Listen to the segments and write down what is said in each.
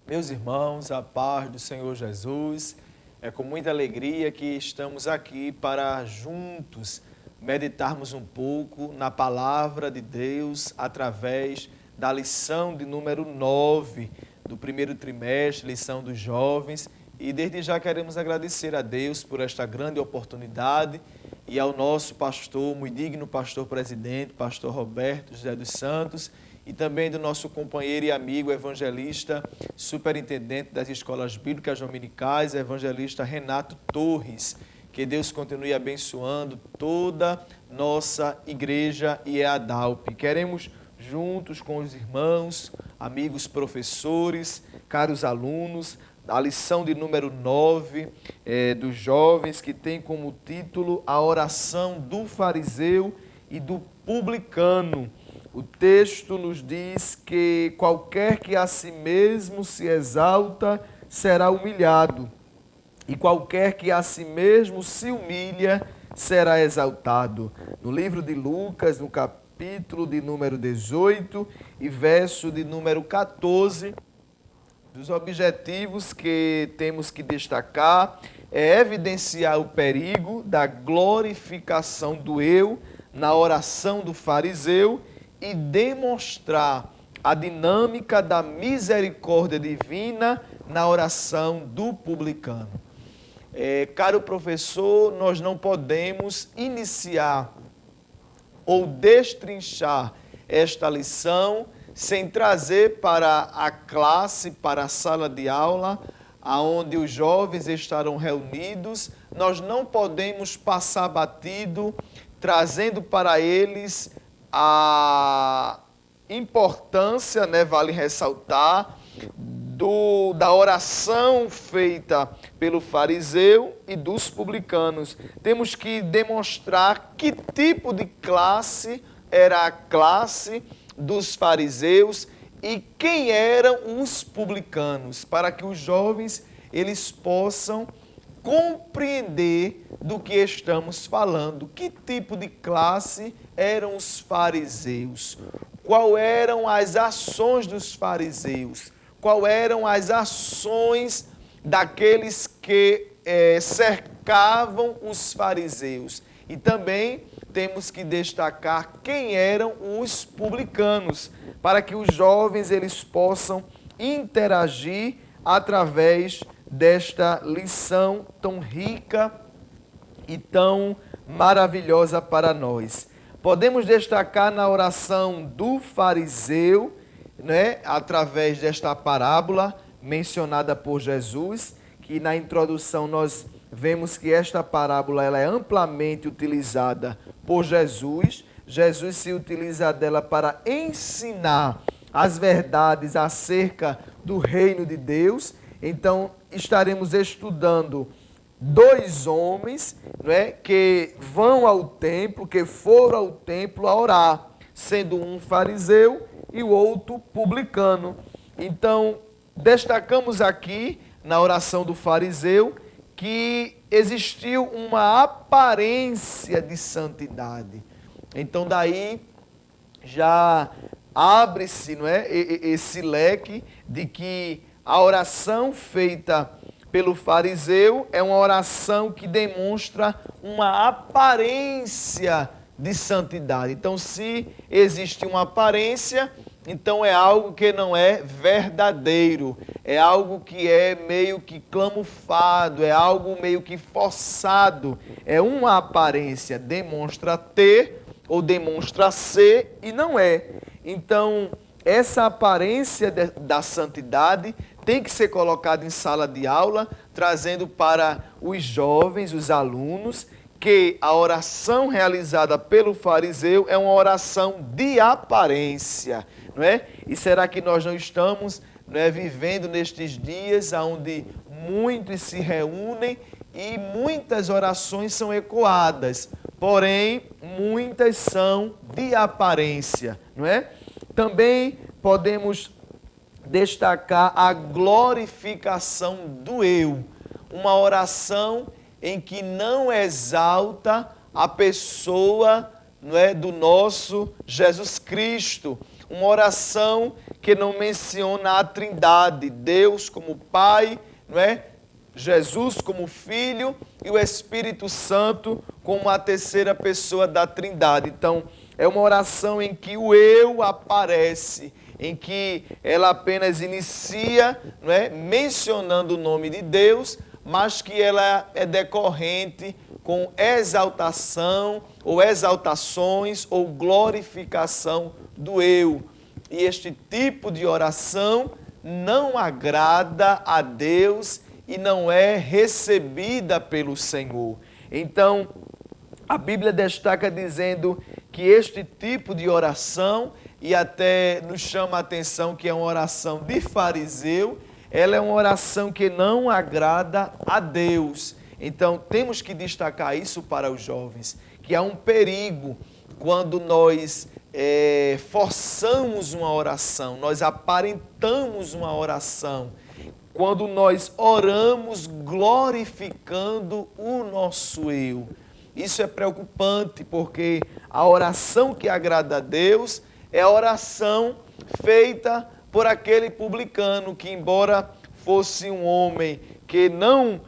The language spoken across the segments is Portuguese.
Meus irmãos, a paz do Senhor Jesus, é com muita alegria que estamos aqui para juntos meditarmos um pouco na palavra de Deus através da lição de número 9 do primeiro trimestre, lição dos jovens. E desde já queremos agradecer a Deus por esta grande oportunidade e ao nosso pastor, muito digno pastor presidente, pastor Roberto José dos Santos, e também do nosso companheiro e amigo evangelista, superintendente das escolas bíblicas dominicais, evangelista Renato Torres. Que Deus continue abençoando toda nossa igreja EADALP. Queremos, juntos com os irmãos, amigos professores, caros alunos, a lição de número 9 dos jovens, que tem como título a oração do fariseu e do publicano. O texto nos diz que qualquer que a si mesmo se exalta será humilhado, e qualquer que a si mesmo se humilha será exaltado. No livro de Lucas, no capítulo de número 18 e verso de número 14, dos objetivos que temos que destacar é evidenciar o perigo da glorificação do eu na oração do fariseu e demonstrar a dinâmica da misericórdia divina na oração do publicano. Caro professor, nós não podemos iniciar ou destrinchar esta lição sem trazer para a classe, para a sala de aula, onde os jovens estarão reunidos. Nós não podemos passar batido, trazendo para eles a importância, vale ressaltar, da oração feita pelo fariseu e dos publicanos. Temos que demonstrar que tipo de classe era a classe dos fariseus e quem eram os publicanos, para que os jovens eles possam compreender do que estamos falando. Que tipo de classe eram os fariseus? Quais eram as ações dos fariseus? Quais eram as ações daqueles que cercavam os fariseus? E também temos que destacar quem eram os publicanos, para que os jovens eles possam interagir através desta lição tão rica e tão maravilhosa para nós. Podemos destacar na oração do fariseu, através desta parábola mencionada por Jesus, que na introdução nós vemos que esta parábola ela é amplamente utilizada por Jesus. Jesus se utiliza dela para ensinar as verdades acerca do reino de Deus. Então, estaremos estudando dois homens que vão ao templo, que foram ao templo a orar, sendo um fariseu e o outro publicano. Então, destacamos aqui na oração do fariseu que existiu uma aparência de santidade. Então, daí já abre-se esse leque de que a oração feita pelo fariseu é uma oração que demonstra uma aparência de santidade. Então, se existe uma aparência, então é algo que não é verdadeiro, é algo que é meio que camuflado, é algo meio que forçado, é uma aparência, demonstra ter ou demonstra ser e não é. Então, essa aparência da santidade tem que ser colocada em sala de aula, trazendo para os jovens, os alunos, que a oração realizada pelo fariseu é uma oração de aparência, não é? E será que nós não estamos vivendo nestes dias onde muitos se reúnem e muitas orações são ecoadas, porém muitas são de aparência, não é? Também podemos destacar a glorificação do eu, uma oração em que não exalta a pessoa do nosso Jesus Cristo, uma oração que não menciona a Trindade, Deus como Pai, não é? Jesus como Filho e o Espírito Santo como a terceira pessoa da Trindade. Então, é uma oração em que o eu aparece, em que ela apenas inicia, não é, mencionando o nome de Deus, mas que ela é decorrente com exaltação ou exaltações ou glorificação do eu. E este tipo de oração não agrada a Deus e não é recebida pelo Senhor. Então, a Bíblia destaca dizendo que este tipo de oração, e até nos chama a atenção que é uma oração de fariseu, ela é uma oração que não agrada a Deus. Então, temos que destacar isso para os jovens, que há um perigo quando nós forçamos uma oração, nós aparentamos uma oração, quando nós oramos glorificando o nosso eu. Isso é preocupante, porque a oração que agrada a Deus é a oração feita por aquele publicano que, embora fosse um homem que não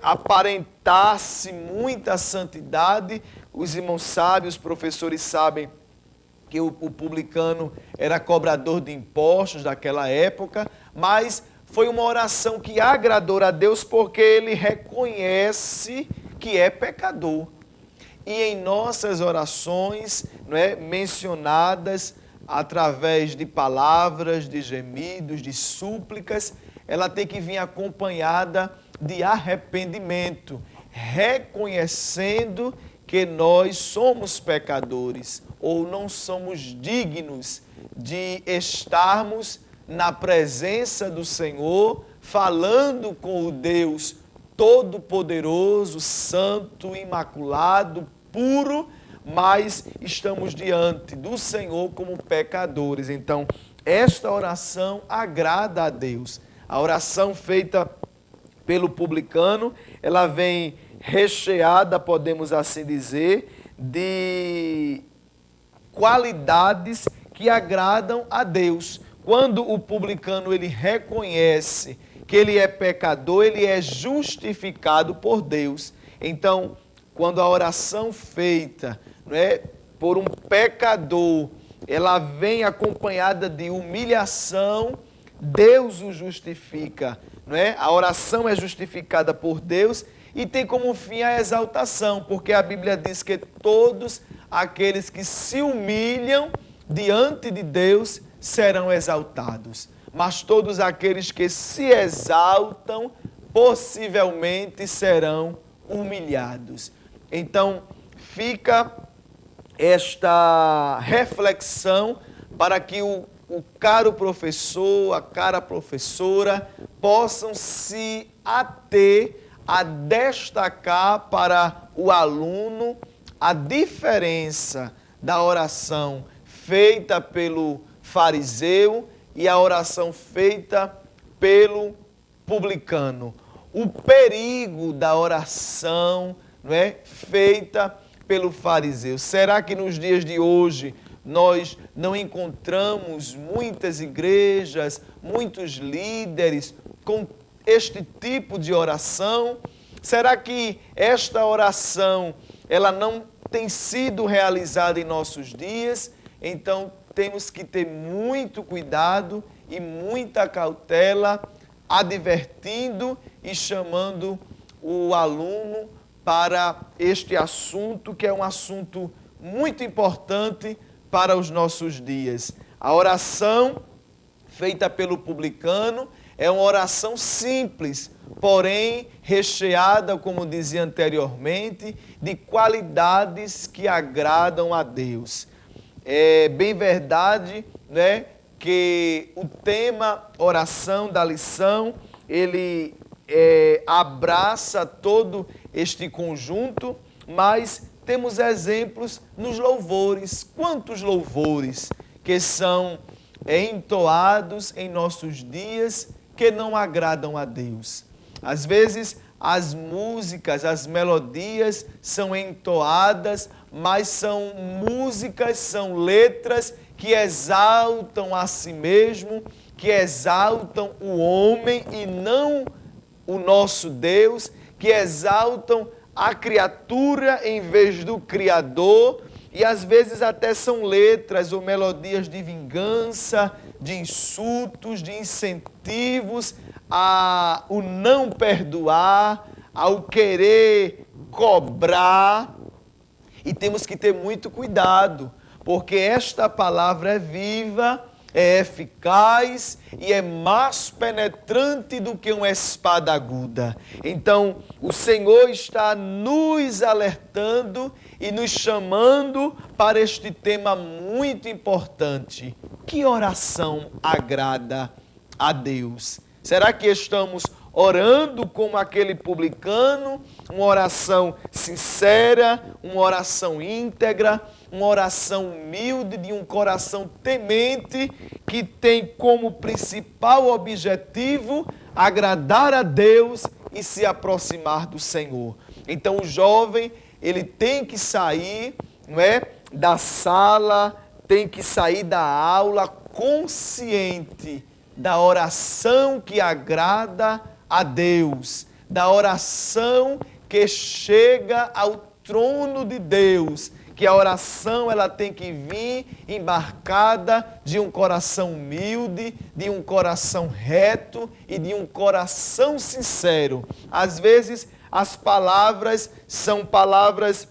aparentasse muita santidade, os irmãos sabem, os professores sabem que o publicano era cobrador de impostos daquela época, mas foi uma oração que agradou a Deus porque ele reconhece que é pecador. E em nossas orações, não é, mencionadas através de palavras, de gemidos, de súplicas, ela tem que vir acompanhada de arrependimento, reconhecendo que nós somos pecadores ou não somos dignos de estarmos na presença do Senhor, falando com o Deus Todo-Poderoso, Santo, Imaculado, puro, mas estamos diante do Senhor como pecadores. Então, esta oração agrada a Deus. A oração feita pelo publicano, ela vem recheada, podemos assim dizer, de qualidades que agradam a Deus. Quando o publicano ele reconhece que ele é pecador, ele é justificado por Deus. Então, quando a oração feita, não é, por um pecador, ela vem acompanhada de humilhação, Deus o justifica, não é? A oração é justificada por Deus e tem como fim a exaltação, porque a Bíblia diz que todos aqueles que se humilham diante de Deus serão exaltados. Mas todos aqueles que se exaltam, possivelmente serão humilhados. Então, fica esta reflexão para que o caro professor, a cara professora, possam se ater a destacar para o aluno a diferença da oração feita pelo fariseu e a oração feita pelo publicano. O perigo da oração, não é, feita pelo fariseu. Será que nos dias de hoje nós não encontramos muitas igrejas, muitos líderes com este tipo de oração? Será que esta oração ela não tem sido realizada em nossos dias? Então, temos que ter muito cuidado e muita cautela, advertindo e chamando o aluno para este assunto, que é um assunto muito importante para os nossos dias. A oração feita pelo publicano é uma oração simples, porém recheada, como dizia anteriormente, de qualidades que agradam a Deus. É bem verdade, né, que o tema oração da lição, ele abraça todo este conjunto, mas temos exemplos nos louvores. Quantos louvores que são entoados em nossos dias que não agradam a Deus? Às vezes as músicas, as melodias são entoadas, mas são músicas, são letras que exaltam a si mesmo, que exaltam o homem e não o nosso Deus, que exaltam a criatura em vez do Criador, e às vezes até são letras ou melodias de vingança, de insultos, de incentivos ao não perdoar, ao querer cobrar. E temos que ter muito cuidado, porque esta palavra é viva, é eficaz e é mais penetrante do que uma espada aguda. Então, o Senhor está nos alertando e nos chamando para este tema muito importante. Que oração agrada a Deus? Será que estamos orando como aquele publicano, uma oração sincera, uma oração íntegra, uma oração humilde, de um coração temente, que tem como principal objetivo agradar a Deus e se aproximar do Senhor? Então o jovem, ele tem que sair, não é, da sala, tem que sair da aula consciente da oração que agrada a Deus, da oração que chega ao trono de Deus, que a oração ela tem que vir embarcada de um coração humilde, de um coração reto e de um coração sincero. Às vezes as palavras são palavras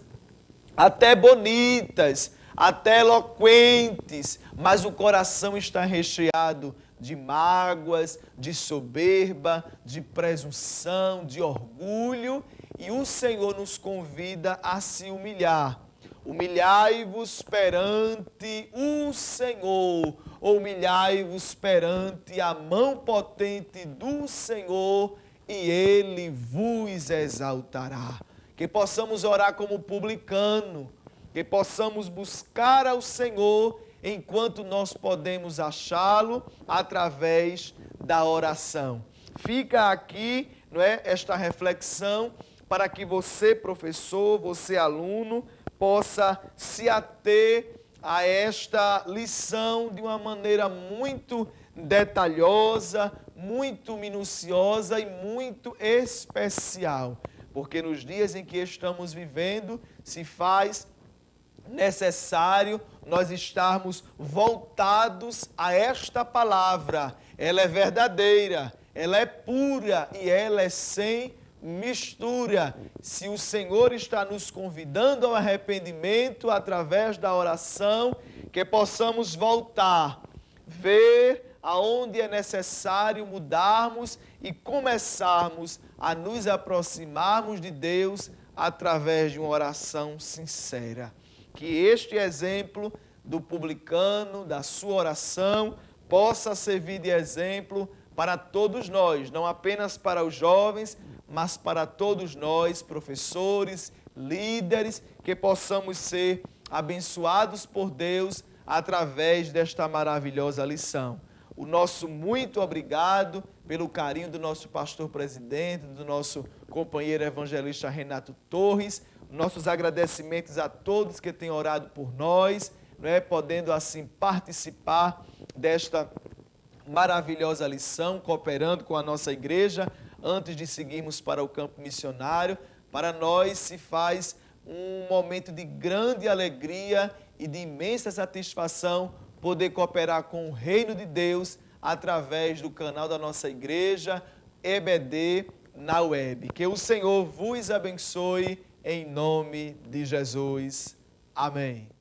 até bonitas, até eloquentes, mas o coração está recheado de mágoas, de soberba, de presunção, de orgulho, e o Senhor nos convida a se humilhar. Humilhai-vos perante o Senhor, humilhai-vos perante a mão potente do Senhor, e Ele vos exaltará. Que possamos orar como publicano, que possamos buscar ao Senhor enquanto nós podemos achá-lo através da oração. Fica aqui, não é, esta reflexão para que você, professor, você, aluno, possa se ater a esta lição de uma maneira muito detalhosa, muito minuciosa e muito especial. Porque nos dias em que estamos vivendo, se faz necessário nós estarmos voltados a esta palavra. Ela é verdadeira, ela é pura e ela é sem mistura. Se o Senhor está nos convidando ao arrependimento através da oração, que possamos voltar, ver aonde é necessário mudarmos e começarmos a nos aproximarmos de Deus através de uma oração sincera. Que este exemplo do publicano, da sua oração, possa servir de exemplo para todos nós, não apenas para os jovens, mas para todos nós, professores, líderes, que possamos ser abençoados por Deus através desta maravilhosa lição. O nosso muito obrigado pelo carinho do nosso pastor presidente, do nosso companheiro evangelista Renato Torres. Nossos agradecimentos a todos que têm orado por nós, não é? Podendo assim participar desta maravilhosa lição, cooperando com a nossa igreja, antes de seguirmos para o campo missionário. Para nós se faz um momento de grande alegria e de imensa satisfação poder cooperar com o reino de Deus através do canal da nossa igreja, EBD, na web. Que o Senhor vos abençoe em nome de Jesus. Amém.